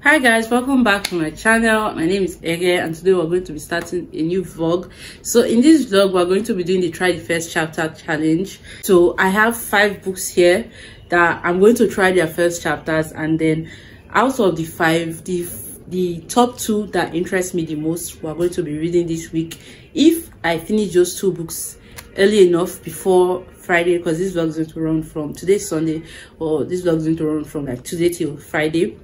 Hi guys, welcome back to my channel. My name is Ege and today we're going to be starting a new vlog. So in this vlog we're going to be doing the try the first chapter challenge. So I have 5 books here that I'm going to try their first chapters, and then out of the 5, the top 2 that interest me the most we're going to be reading this week. If I finish those 2 books early enough before Friday, because this vlog is going to run from today's Sunday, or this vlog is going to run from like today till Friday.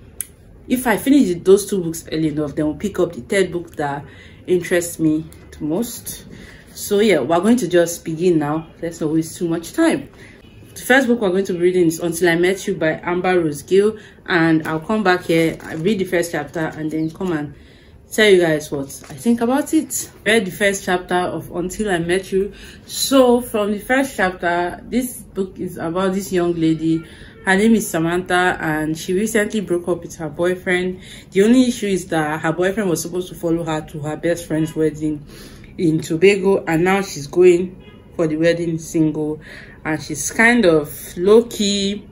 If I finish those 2 books early enough, then we'll pick up the 3rd book that interests me the most. So yeah, we're going to just begin now. Let's not waste too much time. The first book we're going to be reading is Until I Met You by Amber Rose Gill, and I'll come back here, I read the first chapter, and then come and tell you guys what I think about it. I read the first chapter of Until I Met You. So from the first chapter, this book is about this young lady. Her name is Samantha, and she recently broke up with her boyfriend. The only issue is that her boyfriend was supposed to follow her to her best friend's wedding in Tobago, and now she's going for the wedding single, and she's kind of low-key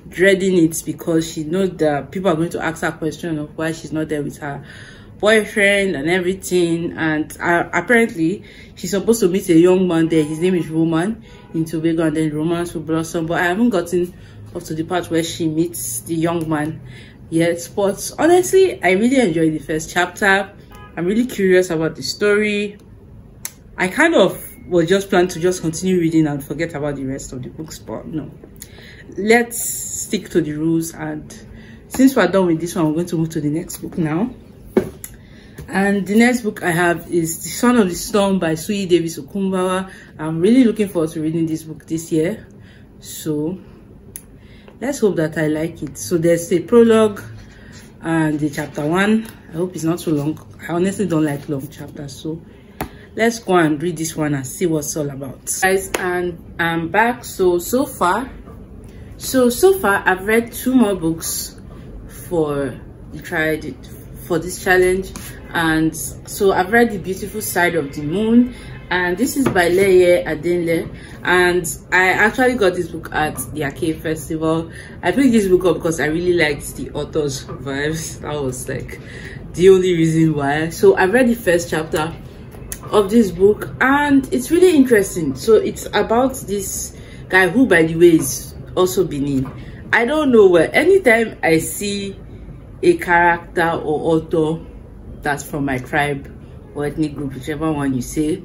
dreading it because she knows that people are going to ask her question of why she's not there with her boyfriend and everything. And apparently she's supposed to meet a young man there. His name is Roman in Tobago, and then romance will blossom, but I haven't gotten up to the part where she meets the young man yet. But honestly, I really enjoyed the first chapter. I'm really curious about the story. I kind of was just planning to just continue reading and forget about the rest of the books, but no, let's stick to the rules. And since we're done with this one, we're going to move to the next book now. And the next book I have is The Son of the Storm by Sui Davis Okumbawa. I'm really looking forward to reading this book this year, so let's hope that I like it. So there's a prologue and the chapter 1. I hope it's not too long. I honestly don't like long chapters, so let's go and read this one and see what's all about, guys. And I'm back. So far I've read 2 more books for this challenge. And so I've read The Beautiful Side of the Moon, and this is by Leye Adenle, and I actually got this book at the Arcade Festival. I picked this book up because I really liked the author's vibes. That was like the only reason why. So I read the first chapter of this book, and it's really interesting. So it's about this guy who, by the way, is also Benin. I don't know where, anytime I see a character or author that's from my tribe or ethnic group, whichever one you say,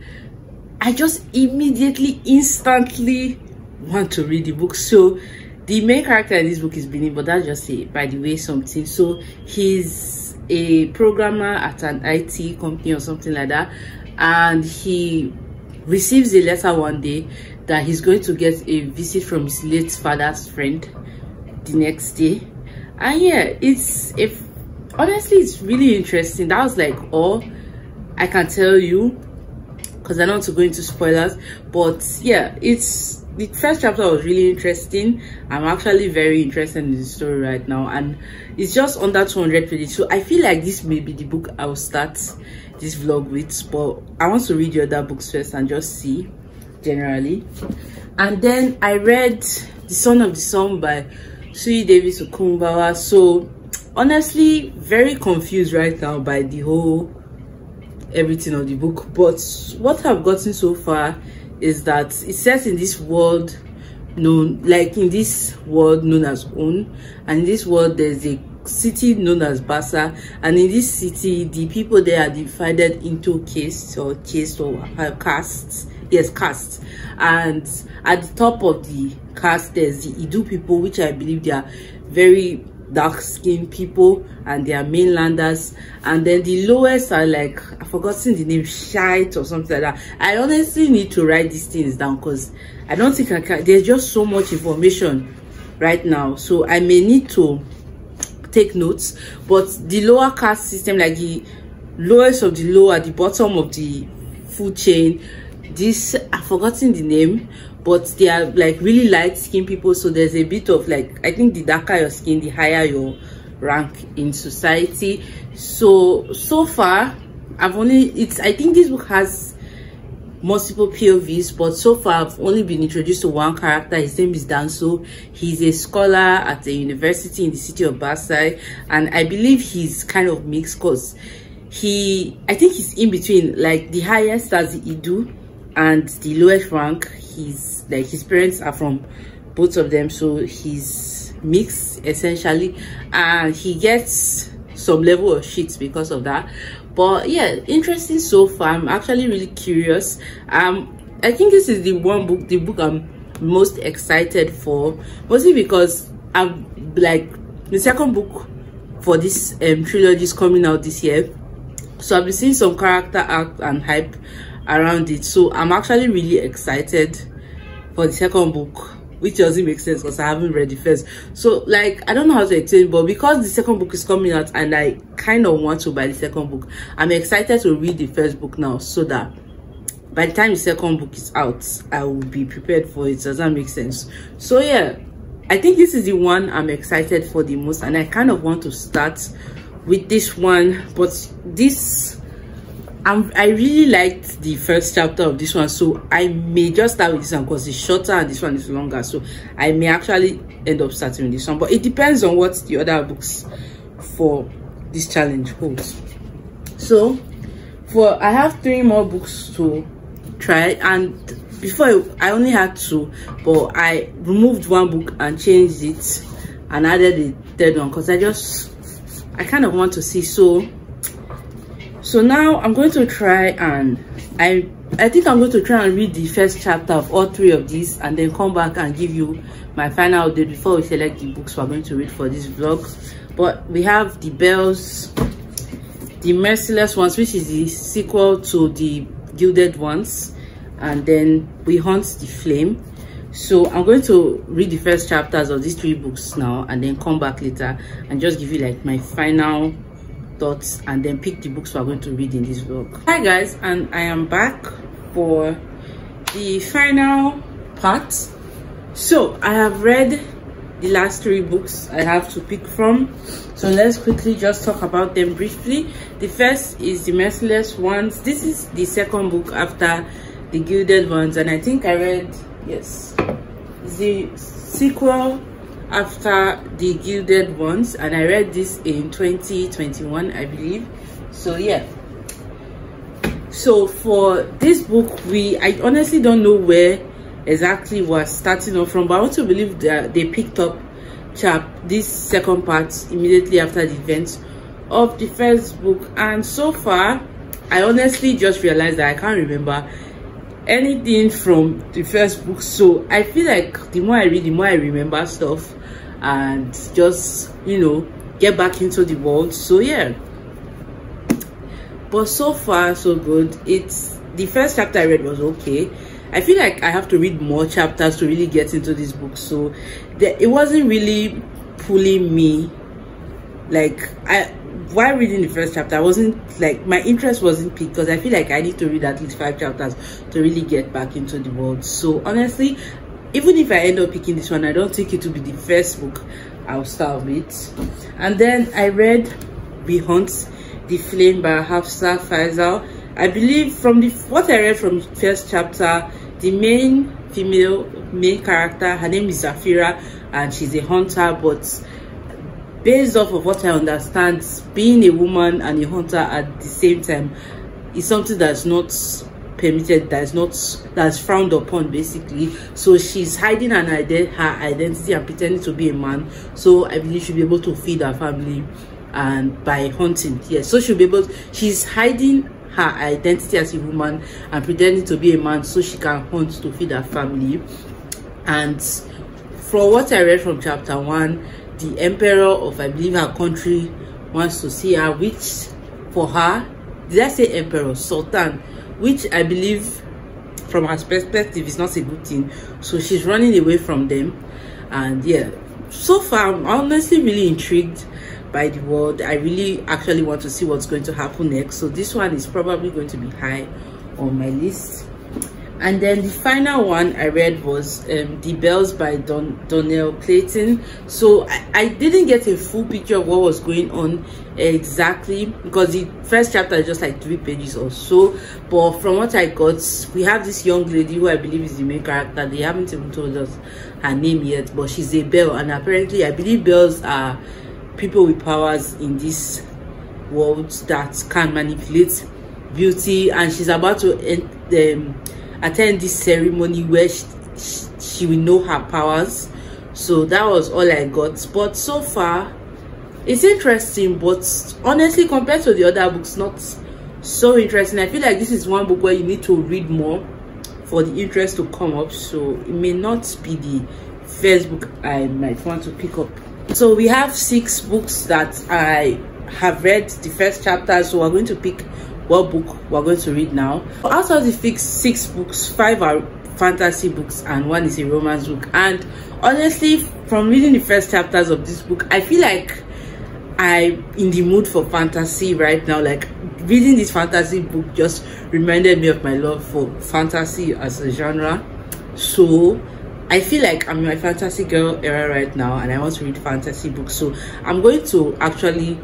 I just immediately, instantly want to read the book. So the main character in this book is Benin, but that's just a by the way something. So he's a programmer at an IT company or something like that, and he receives a letter one day that he's going to get a visit from his late father's friend the next day. And yeah, honestly, it's really interesting. That was like all I can tell you, because I don't want to go into spoilers. But yeah, the first chapter was really interesting. I'm actually very interested in the story right now, and it's just under 200 pages. So I feel like this may be the book I will start this vlog with, but I want to read the other books first and just see generally. And then I read The Son of the Storm by Sui Davis Okumbawa. So honestly, very confused right now by the whole everything of the book, but what I've gotten so far is that it's set in this world known as On, and in this world there's a city known as Bassa, and in this city the people there are divided into castes, and at the top of the caste there's the Idu people, which I believe they are very dark-skinned people and they are mainlanders, and then the lowest are like, I've forgotten the name, Shite or something like that. I honestly need to write these things down because I don't think I can. There's just so much information right now, so I may need to take notes. But the lower caste system, like the lowest of the low at the bottom of the food chain, this, I've forgotten the name, but they are like really light-skinned people. So there's a bit of like, I think the darker your skin, the higher your rank in society. So far I've only, I think this book has multiple POVs, but so far I've only been introduced to one character. His name is Danso. He's a scholar at a university in the city of Basai, and I believe he's kind of mixed because I think he's in between, like the highest as the Idu and the lowest rank. He's like, his parents are from both of them, so he's mixed essentially, and he gets some level of shit because of that. But yeah, interesting so far. I'm actually really curious. I think this is the book I'm most excited for, mostly because I'm like, the second book for this trilogy is coming out this year, so I've been seeing some character art and hype around it, so I'm actually really excited for the second book, which doesn't make sense because I haven't read the first. So like, I don't know how to explain, but because the second book is coming out and I kind of want to buy the second book, I'm excited to read the first book now, so that by the time the second book is out, I will be prepared for it. Does that make sense? So yeah, I think this is the one I'm excited for the most, and I kind of want to start with this one. But this, I really liked the first chapter of this one, so I may just start with this one because it's shorter and this one is longer, so I may actually end up starting with this one. But it depends on what the other books for this challenge holds. So I have 3 more books to try, and before I only had 2, but I removed one book and changed it and added the third one because I kind of want to see. So now I'm going to try, and I think I'm going to try and read the first chapter of all 3 of these and then come back and give you my final update before we select the books we're going to read for this vlog. But we have The Bells, The Merciless Ones, which is the sequel to The Gilded Ones, and then We Hunt the Flame. So I'm going to read the first chapters of these 3 books now and then come back later and just give you like my final thoughts and then pick the books we're going to read in this vlog. Hi guys, and I am back for the final part. So I have read the last 3 books I have to pick from, so let's quickly just talk about them briefly. The first is The Merciless Ones. This is the second book after The Gilded Ones, and I think I read, yes, the sequel after The Gilded Ones, and I read this in 2021, I believe. So yeah, so for this book, I honestly don't know where exactly we're starting off from, but I want to believe that they picked up this second part immediately after the events of the first book. And so far, I honestly just realized that I can't remember anything from the first book, so I feel like the more I read, the more I remember stuff and just, you know, get back into the world. So yeah, but so far so good. It's the first chapter I read was okay. I feel like I have to read more chapters to really get into this book, so it wasn't really pulling me. Like, while reading the first chapter, I wasn't like, my interest wasn't piqued because I feel like I need to read at least 5 chapters to really get back into the world. So honestly, even if I end up picking this one, I don't think it will be the first book I'll start with. And then I read We Hunt the Flame by Hafsa Faisal. I believe from what I read from the first chapter, the main character, her name is Zafira, and she's a hunter, but based off of what I understand, being a woman and a hunter at the same time is something that's not permitted, that's frowned upon basically. So she's hiding her identity and pretending to be a man, so I believe she'll be able to feed her family and by hunting. Yes, so she's hiding her identity as a woman and pretending to be a man so she can hunt to feed her family. And from what I read from chapter 1, the emperor of, I believe, her country wants to see her, which for her, did I say emperor? Sultan, which I believe from her perspective is not a good thing. So she's running away from them. And yeah, so far I'm honestly really intrigued by the world. I really actually want to see what's going to happen next, so this one is probably going to be high on my list. And then the final one I read was The Bells by Donnell Clayton. So I didn't get a full picture of what was going on exactly, because the first chapter is just like 3 pages or so. But from what I got, we have this young lady who I believe is the main character. They haven't even told us her name yet, but she's a bell, and apparently I believe bells are people with powers in this world that can manipulate beauty, and she's about to attend this ceremony where she will know her powers. So that was all I got. But so far it's interesting, but honestly compared to the other books, not so interesting. I feel like this is one book where you need to read more for the interest to come up, so it may not be the first book I might want to pick up. So we have 6 books that I have read the first chapter, so we're going to pick what book we're going to read now. Out of the 6 books, 5 are fantasy books and 1 is a romance book. And honestly, from reading the first chapters of this book, I feel like I'm in the mood for fantasy right now. Like, reading this fantasy book just reminded me of my love for fantasy as a genre. So I feel like I'm in my fantasy girl era right now, and I want to read fantasy books. So I'm going to actually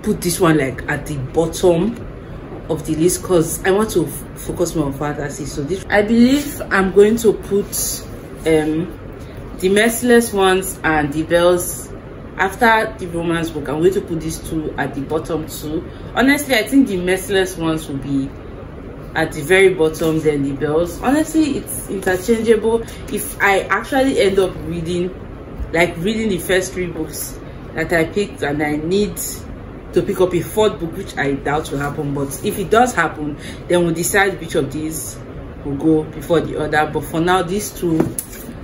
put this one like at the bottom of the list because I want to focus more on fantasy. So this, I believe I'm going to put The Merciless Ones and The Bells after the romance book. I'm going to put these 2 at the bottom too. Honestly, I think The Merciless Ones will be at the very bottom, then The Bells. Honestly, it's interchangeable. If I actually end up reading the first 3 books that I picked, and I need to pick up a 4th book, which I doubt will happen, but if it does happen, then we'll decide which of these will go before the other. But for now, these 2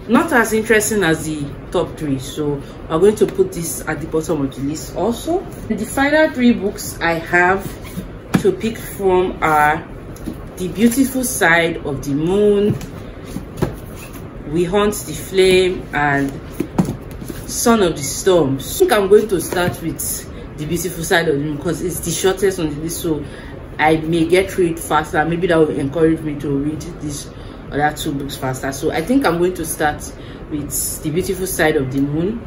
not as interesting as the top 3, so I'm going to put this at the bottom of the list also. The final 3 books I have to pick from are The Beautiful Side of the Moon, We Hunt the Flame, and Son of the Storm. So I think I'm going to start with The Beautiful Side of the Moon because it's the shortest on the list, so I may get through it faster. Maybe that will encourage me to read these other 2 books faster. So I think I'm going to start with The Beautiful Side of the Moon,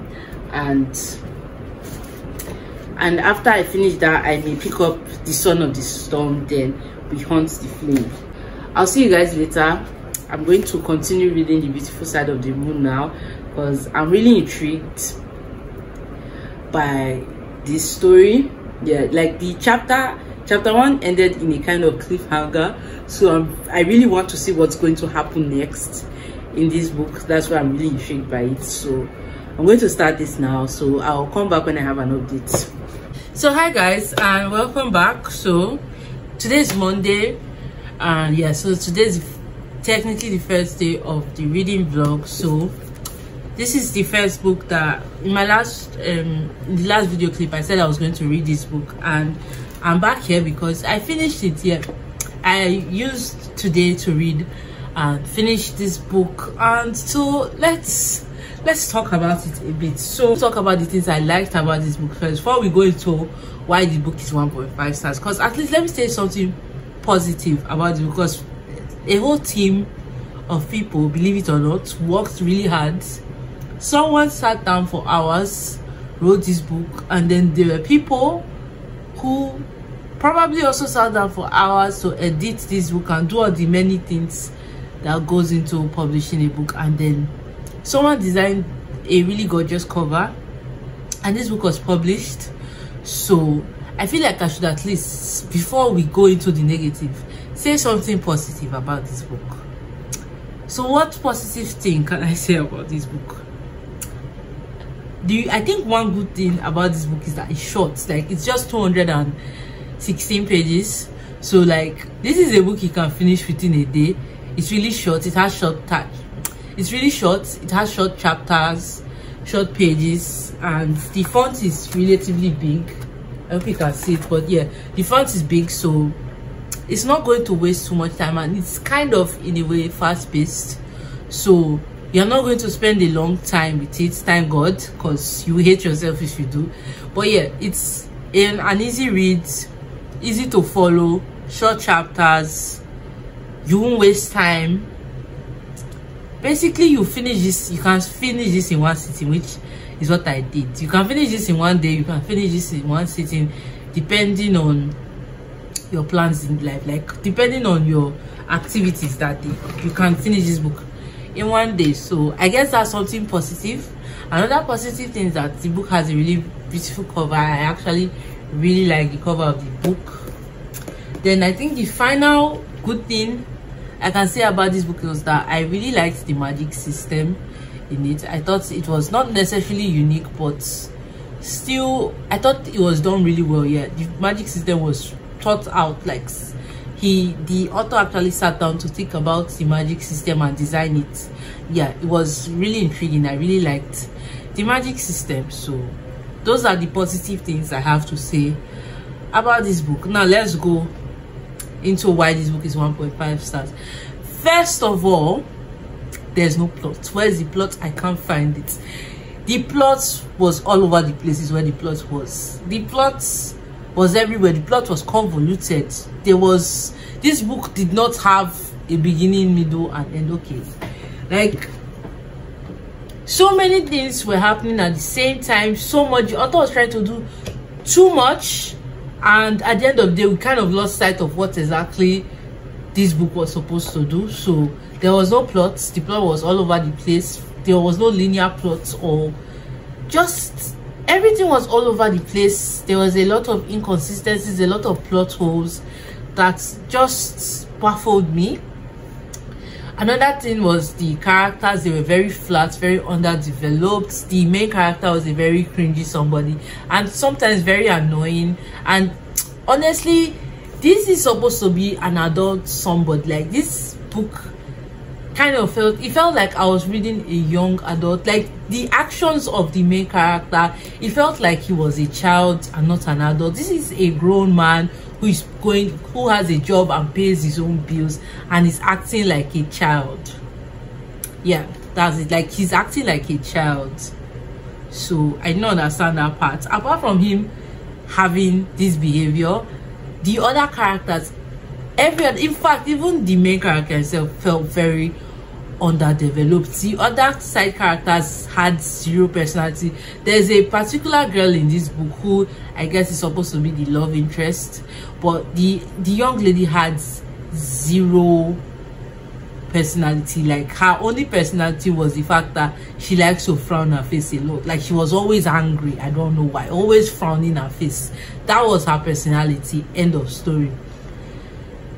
and after I finish that, I may pick up The Son of the Storm, then We Hunt the Flame. I'll see you guys later. I'm going to continue reading The Beautiful Side of the Moon now because I'm really intrigued by this story. Yeah, like the chapter 1 ended in a kind of cliffhanger, so I really want to see what's going to happen next in this book. That's why I'm really intrigued by it. So I'm going to start this now, so I'll come back when I have an update. So hi guys, and welcome back. So today is Monday, and yeah, so today is technically the first day of the reading vlog. So this is the first book that in my last in the last video clip I said I was going to read this book, and I'm back here because I finished it. Yeah, I used today to read and finish this book, and so let's talk about it a bit. So talk about the things I liked about this book first before we go into why the book is 1.5 stars, because at least let me say something positive about it, because a whole team of people, believe it or not, worked really hard. Someone sat down for hours, wrote this book, and then there were people who probably also sat down for hours to edit this book and do all the many things that goes into publishing a book, and then someone designed a really gorgeous cover and this book was published. So I feel like I should at least, before we go into the negative, say something positive about this book. So what positive thing can I say about this book? I think one good thing about this book is that it's short. Like, it's just 216 pages, so like this is a book you can finish within a day. It's really short. It has short it has short chapters, short pages, and the font is relatively big. I hope you can see it, but yeah, the font is big, so it's not going to waste too much time, and it's kind of in a way fast-paced, so you're not going to spend a long time with it, thank God, because you hate yourself if you do. But yeah, it's an easy read, easy to follow, short chapters, you won't waste time. Basically, you finish this, you can finish this in one sitting, which is what I did. You can finish this in one day, you can finish this in one sitting, depending on your plans in life, like depending on your activities that day. You can finish this book in one day. So I guess that's something positive. Another positive thing is that the book has a really beautiful cover. I actually really like the cover of the book. Then I think the final good thing I can say about this book was that I really liked the magic system in it. I thought it was not necessarily unique, but still I thought it was done really well. Yeah, the magic system was thought out. Like the author actually sat down to think about the magic system and design it. Yeah, it was really intriguing. I really liked the magic system. So those are the positive things I have to say about this book. Now let's go into why this book is 1.5 stars. First of all, there's no plot. Where's the plot? I can't find it. The plot was all over the places where the plot was. The plot was everywhere. The plot was convoluted. This book did not have a beginning, middle, and end. Okay, like so many things were happening at the same time. So much. The author was trying to do too much, and at the end of the day, we kind of lost sight of what exactly this book was supposed to do. So there was no plot. The plot was all over the place. There was no linear plot, or just everything was all over the place. There was a lot of inconsistencies, a lot of plot holes that just baffled me. Another thing was the characters. They were very flat, very underdeveloped. The main character was a very cringy somebody, and sometimes very annoying. And honestly, this is supposed to be an adult somebody. Like, this book kind of felt like I was reading a young adult. Like, the actions of the main character, it felt like he was a child and not an adult. This is a grown man who has a job and pays his own bills, and is acting like a child. Yeah, that's it. Like, he's acting like a child. So I didn't understand that part. Apart from him having this behavior, the other characters, in fact, even the main character himself felt very underdeveloped. The other side characters had zero personality. There's a particular girl in this book who I guess is supposed to be the love interest, but the young lady had zero personality. Like, her only personality was the fact that she likes to frown her face a lot. Like, she was always angry. I don't know why, always frowning her face. That was her personality. End of story.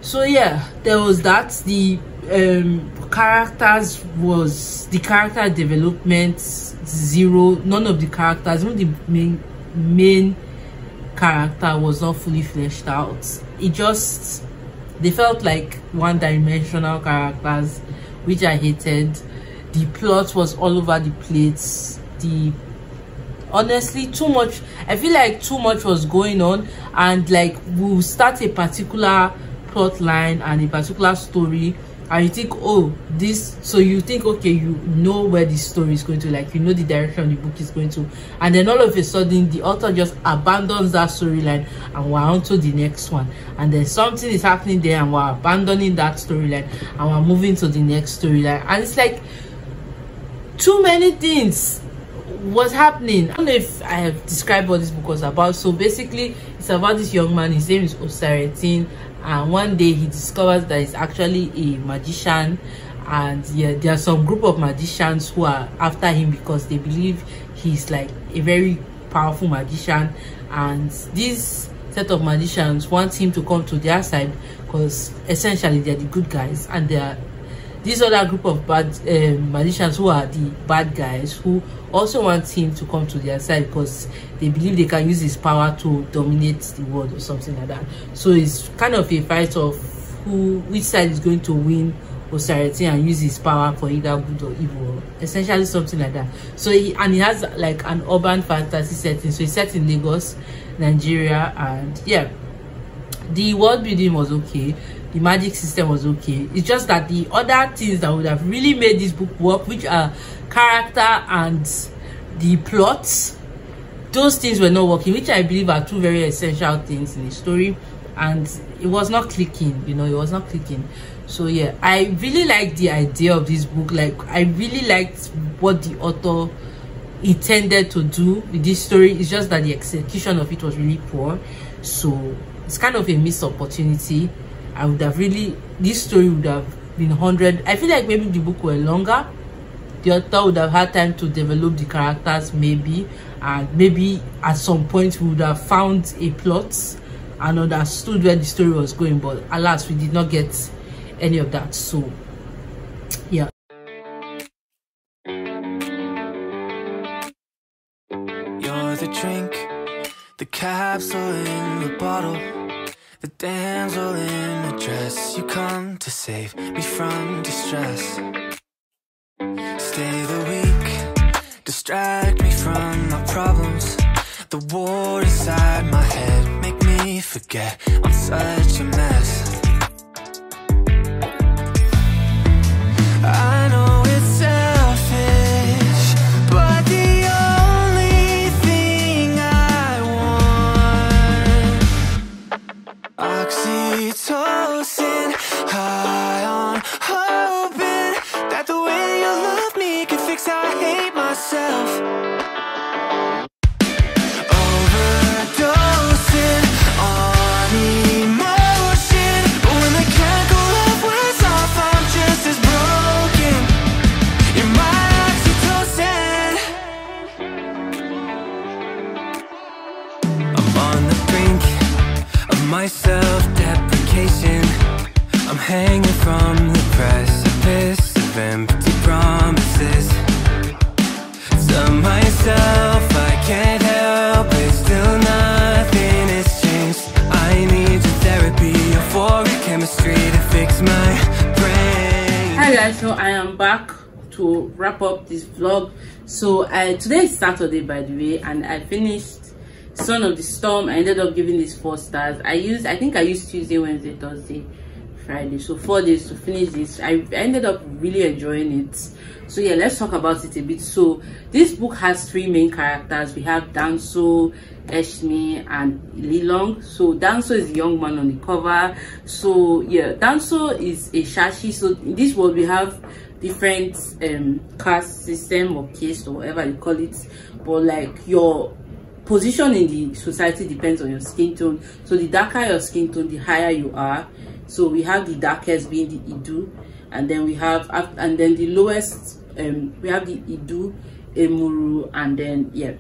So yeah, there was that. The character development zero. None of the characters, even the main character, was not fully fleshed out. They felt like one-dimensional characters, which I hated. The plot was all over the place. Honestly, too much. I feel like too much was going on, and like, we'll start a particular plot line and a particular story, and you think, oh, this, so you think, okay, you know where this story is going to, like, you know the direction the book is going to, and then all of a sudden the author just abandons that storyline and we're on to the next one, and then something is happening there and we're abandoning that storyline and we're moving to the next storyline, and it's like too many things was happening. I don't know if I have described what this book was about. So basically, it's about this young man. His name is OrhueEghosasere, and one day he discovers that he's actually a magician, and yeah, there are some group of magicians who are after him because they believe he's like a very powerful magician, and this set of magicians want him to come to their side because essentially they're the good guys, and they're this other group of bad magicians who are the bad guys, who also want him to come to their side because they believe they can use his power to dominate the world or something like that. So it's kind of a fight of which side is going to win OrhueEghosasere and use his power for either good or evil, essentially something like that. So he has like an urban fantasy setting. So it's set in Lagos, Nigeria, and yeah, the world building was okay. The magic system was okay. It's just that the other things that would have really made this book work, which are character and the plots, those things were not working, which I believe are two very essential things in the story, and it was not clicking. You know, it was not clicking. So yeah, I really liked the idea of this book. Like, I really liked what the author intended to do with this story. It's just that the execution of it was really poor, so it's kind of a missed opportunity. I would have really, this story would have been 100. I feel like maybe the book were longer, the author would have had time to develop the characters, maybe, and maybe at some point we would have found a plot and understood where the story was going. But alas, we did not get any of that. So yeah. You're the drink, the capsule in the bottle, the damsel in a dress. You come to save me from distress. Stay the weak, distract me from my problems. The war inside my head make me forget I'm such a mess. I know it's selfish, but the only thing I want, oxytocin, high on hoping that the way you love me can fix how I hate myself. Overdosing on emotion, but when the chemical love wears off, I'm just as broken. You're my oxytocin. I'm on the brink of my self-deprecation. I'm hanging from the precipice of empty promises. To myself, I can't help it, still nothing has changed. I need your therapy, euphoric chemistry to fix my brain. Hi guys, so I am back to wrap up this vlog. So today is Saturday, by the way, and I finished Son of the Storm. I ended up giving this 4 stars. I think I used Tuesday, Wednesday, Thursday, Friday, so 4 days to finish this. I ended up really enjoying it. So yeah, let's talk about it a bit. So this book has 3 main characters. We have Danso, Eshme, and Lilong. So Danso is the young man on the cover. So yeah, Danso is a shashi. So in this world we have different caste system or caste or whatever you call it, but like your position in the society depends on your skin tone. So the darker your skin tone, the higher you are. So we have the darkest being the Idu, and then we have, and then the lowest we have the Idu, Emuru, and then yeah,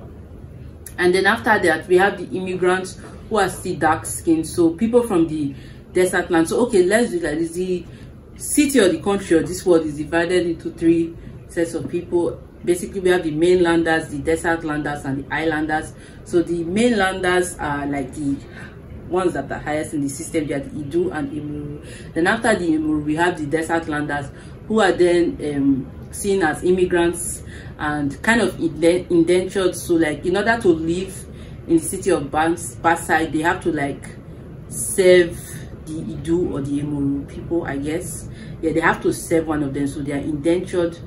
and then after that we have the immigrants who are still dark skinned, so people from the desert land. So okay, let's do that. Is the city or the country or this world is divided into 3 sets of people. Basically we have the mainlanders, the desert landers, and the islanders. So the mainlanders are like the ones that are highest in the system. They are the Idu and Emuru. Then after the Emuru we have the desert landers, who are then seen as immigrants and kind of indentured. So like in order to live in the city of Basai, they have to like serve the Idu or the Emuru people, I guess. Yeah, they have to serve one of them, so they are indentured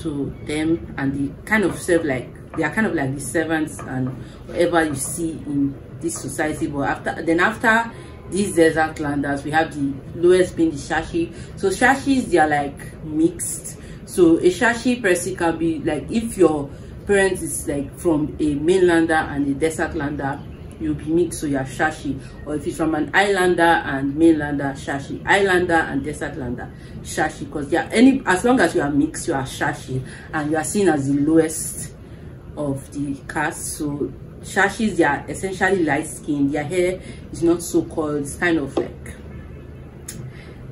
to them, and they kind of serve like, they are kind of like the servants and whatever you see in this society. But after these desert landers, we have the lowest being the shashi. So shashis, they are like mixed. So a shashi person can be like, if your parents is like from a mainlander and a desert lander, you'll be mixed, so you're shashi. Or if it's from an islander and mainlander, shashi. Islander and desert lander, shashi. Because yeah, as long as you are mixed, you are shashi, and you are seen as the lowest of the caste. So shashis, they are essentially light skinned. Their hair is not so curled. It's kind of like,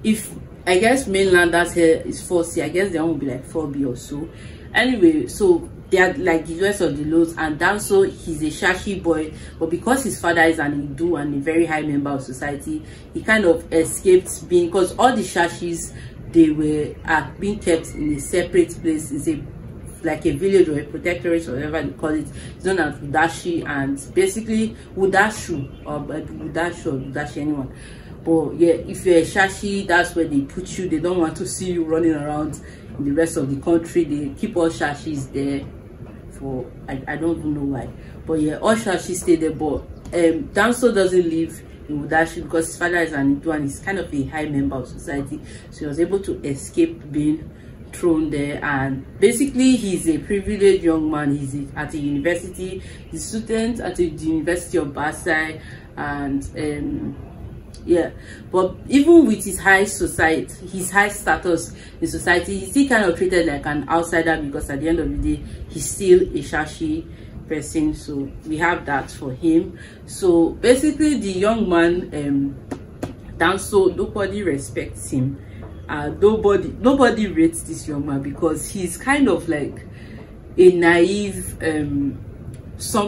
if I guess mainlanders hair is 4C, I guess they will be like 4B or so. Anyway, so they are like the rest of the lows. And Danso, he's a shashi boy, but because his father is an Idu and a very high member of society, he kind of escaped being, because all the shashis, they were being kept in a separate place. It's like a village or a protectorate or whatever they call it. It's known as Udashi, and basically Udashu or Udashi, anyone. But yeah, if you're a shashi, that's where they put you. They don't want to see you running around in the rest of the country. They keep all shashis there for, I don't even know why, but yeah, all shashis stay there. But Danso doesn't live he would actually, because his father is an Hindu and he's kind of a high member of society, so he was able to escape being thrown there. And basically he's a privileged young man. He's at a university, he's a student at the University of Basai, and yeah, but even with his high society, his high status in society, he's still kind of treated like an outsider, because at the end of the day he's still a shashi person. So we have that for him. So basically the young man, Danso, nobody respects him. Nobody rates this young man, because he's kind of like a naive,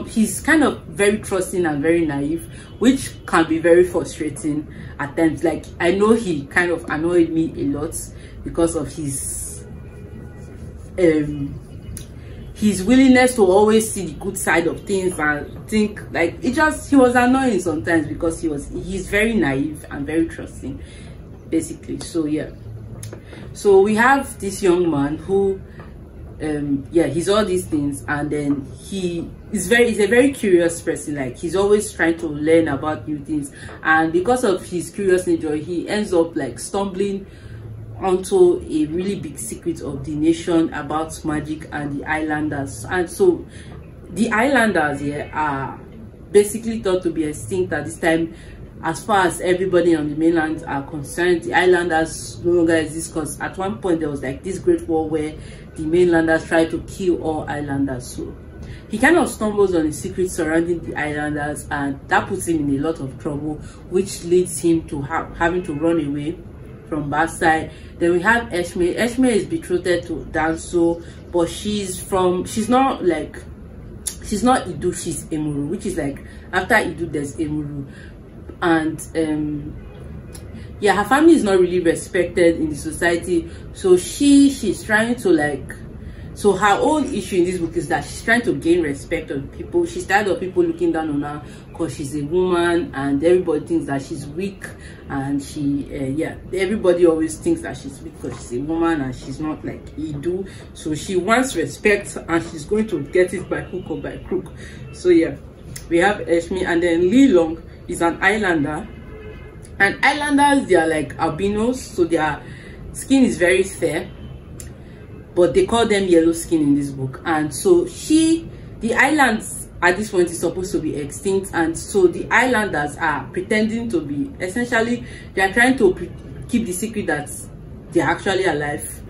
he's kind of very trusting and very naive, which can be very frustrating at times. Like, I know he kind of annoyed me a lot because of his willingness to always see the good side of things and think like he was annoying sometimes, because he's very naive and very trusting, basically. So yeah, so we have this young man who yeah, he's all these things, and then he's a very curious person. Like, he's always trying to learn about new things, and because of his curious nature, he ends up like stumbling onto a really big secret of the nation about magic and the islanders. And so the islanders here are basically thought to be extinct at this time. As far as everybody on the mainland are concerned, the islanders no longer exist, because at one point there was like this great war where the mainlanders tried to kill all islanders. So he kind of stumbles on a secret surrounding the islanders, and that puts him in a lot of trouble, which leads him to having to run away from Basai. Then we have Eshme. Eshme is betrothed to Danso, but she's not Idu, she's Emuru, which is like after Idu there's Emuru. And yeah, her family is not really respected in the society, so she's trying to like, so her own issue in this book is that she's trying to gain respect of people. She's tired of people looking down on her because she's a woman, and everybody thinks that she's weak, and yeah, everybody always thinks that she's weak because she's a woman and she's not like Idu. So she wants respect, and she's going to get it by hook or by crook. So yeah, we have Eshmi, and then Li Long is an islander, and islanders, they are like albinos, so their skin is very fair, but they call them yellow skin in this book. And so the islands at this point is supposed to be extinct, and so the islanders are pretending to be, essentially they are trying to keep the secret that they're actually alive.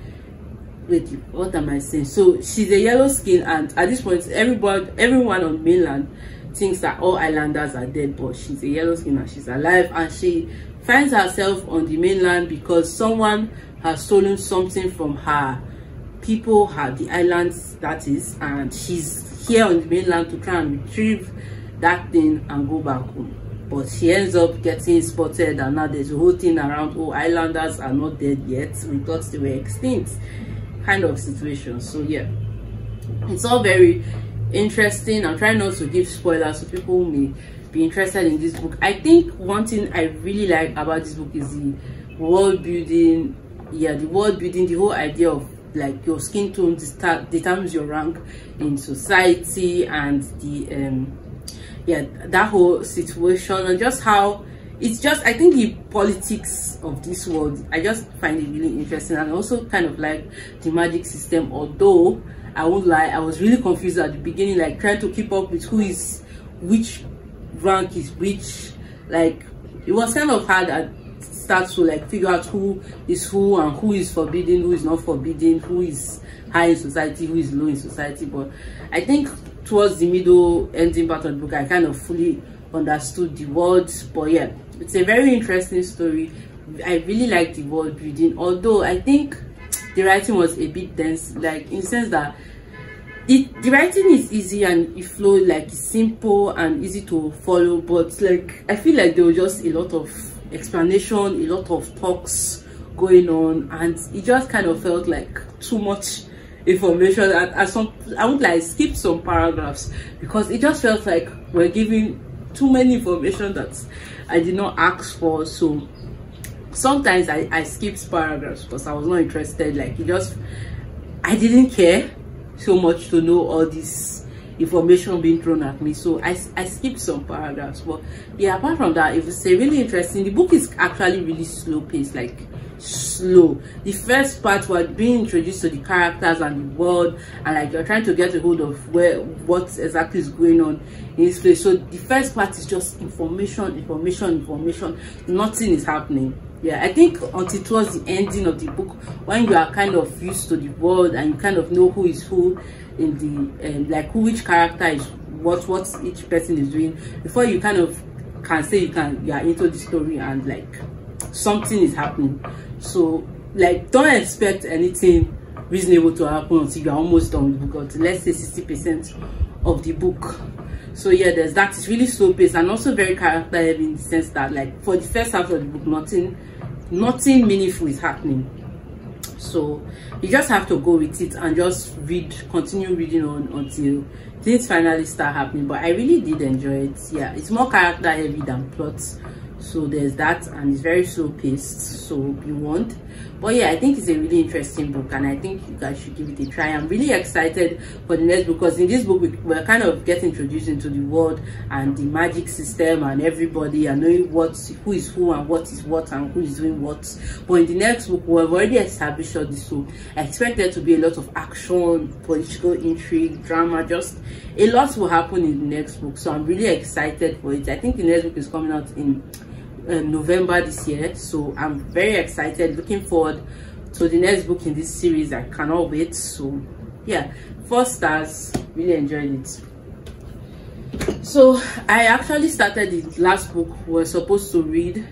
Wait, what am I saying? So she's a yellow skin, and at this point everyone on mainland thinks that all islanders are dead, but she's a yellow skin and she's alive, and she finds herself on the mainland because someone has stolen something from her people, the islands that is, and she's here on the mainland to try and retrieve that thing and go back home. But she ends up getting spotted, and now there's a whole thing around, oh, islanders are not dead yet, we thought they were extinct, kind of situation. So yeah, it's all very interesting. I'm trying not to give spoilers so people who may be interested in this book. I think one thing I really like about this book is the world building. Yeah, the world building, the whole idea of like your skin tone determines your rank in society, and the yeah, that whole situation, and just how it's just, I think the politics of this world, I just find it really interesting. And also kind of like the magic system, although I won't lie, I was really confused at the beginning, like trying to keep up with which rank is which. Like, it was kind of hard at start to like figure out who is who, and who is forbidden, who is not forbidden, who is high in society, who is low in society. But I think towards the middle ending part of the book, I kind of fully understood the words. But yeah, it's a very interesting story. I really like the world building, although I think the writing was a bit dense, like in the sense that the writing is easy and it flowed, like it's simple and easy to follow, but like I feel like there was just a lot of explanation, a lot of talks going on, and it just kind of felt like too much information. And I would like skip some paragraphs because it just felt like we're giving too many information that I did not ask for. So sometimes I skipped paragraphs because I was not interested. Like, I didn't care so much to know all this information being thrown at me, so I skipped some paragraphs. But yeah, apart from that, it was really interesting. The book is actually really slow paced, like slow. The first part was being introduced to the characters and the world, and like you're trying to get a hold of what exactly is going on in this place. So the first part is just information. Nothing is happening. Yeah, I think until towards the ending of the book, when you are kind of used to the world and you kind of know who is who in the like which character is what each person is doing, before you kind of can say you are into the story and like something is happening. So like don't expect anything reasonable to happen until you're almost done with the book, until let's say 60% of the book. So yeah, there's that. It's really slow paced and also very character heavy in the sense that like for the first half of the book, nothing meaningful is happening. So you just have to go with it and just continue reading on until things finally start happening. But I really did enjoy it. Yeah, it's more character heavy than plot, so there's that, and it's very slow paced, so you won't. But yeah, I think it's a really interesting book and I think you guys should give it a try. I'm really excited for the next book because in this book we're kind of getting introduced into the world and the magic system and everybody and knowing who is who and what is what and who is doing what. But in the next book we've already established all this, so I expect there to be a lot of action, political intrigue, drama, just a lot will happen in the next book. So I'm really excited for it. I think the next book is coming out in November this year, so I'm very excited, looking forward to the next book in this series. I cannot wait. So yeah, 4 stars, really enjoyed it. So I actually started the last book we were supposed to read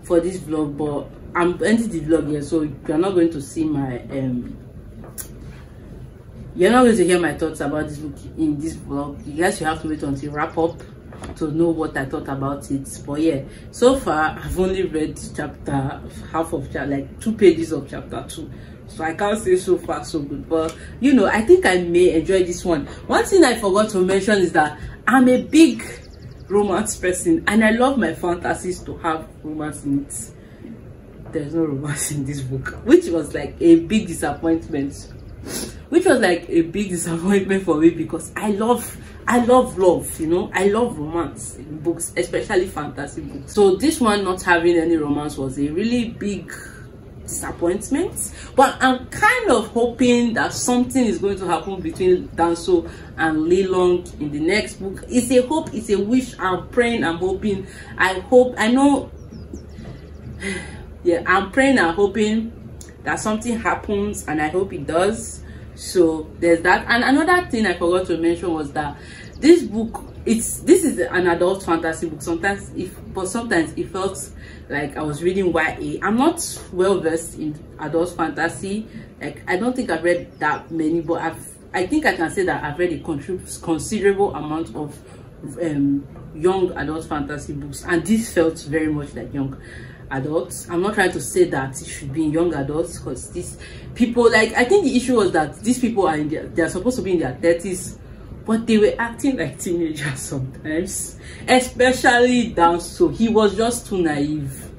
for this vlog, but I'm ending the vlog here, so you're not going to see my you're not going to hear my thoughts about this book in this vlog. You guys should have to wait until wrap up to know what I thought about it. But yeah, so far I've only read half of like 2 pages of chapter 2, so I can't say so far so good. But you know, I think I may enjoy this one. One thing I forgot to mention is that I'm a big romance person and I love my fantasies to have romance in it. There's no romance in this book, which was like a big disappointment for me, because I love love, you know. I love romance in books, especially fantasy books. So this one not having any romance was a really big disappointment. But I'm kind of hoping that something is going to happen between Danso and Lilong in the next book. It's a hope, it's a wish. I'm praying, I'm hoping. Yeah, I'm praying and hoping that something happens, and I hope it does. So there's that. And another thing I forgot to mention was that this book, this is an adult fantasy book. Sometimes it felt like I was reading YA. I'm not well versed in adult fantasy. Like I don't think I've read that many, but I think I can say that I've read a considerable amount of young adult fantasy books, and this felt very much like young adults. I'm not trying to say that it should be in young adults, because these people, like, I think the issue was that these people are they're supposed to be in their 30s, but they were acting like teenagers sometimes, especially Danso. He was just too naive.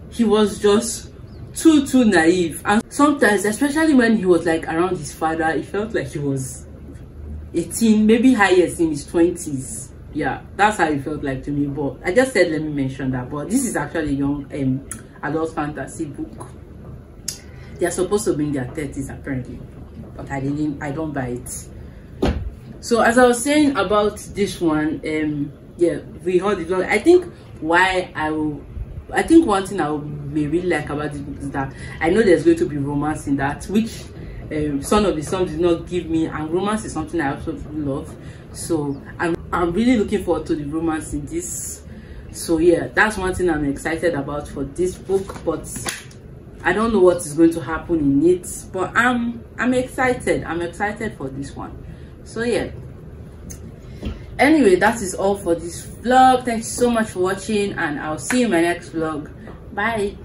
He was just too naive, and sometimes, especially when he was like around his father, it felt like he was 18, maybe highest in his 20s. Yeah, that's how it felt like to me. But I just said let me mention that. But this is actually a young adult fantasy book. They're supposed to be in their 30s apparently, but I don't buy it. So as I was saying about this one, yeah, we heard it. I think one thing I may really like about this book is that I know there's going to be romance in that, which Son of the Sun did not give me, and romance is something I absolutely love. So I'm really looking forward to the romance in this. So yeah, that's one thing I'm excited about for this book, but I don't know what is going to happen in it. But I'm excited. I'm excited for this one. So yeah, anyway, that is all for this vlog. Thanks so much for watching, and I'll see you in my next vlog. Bye.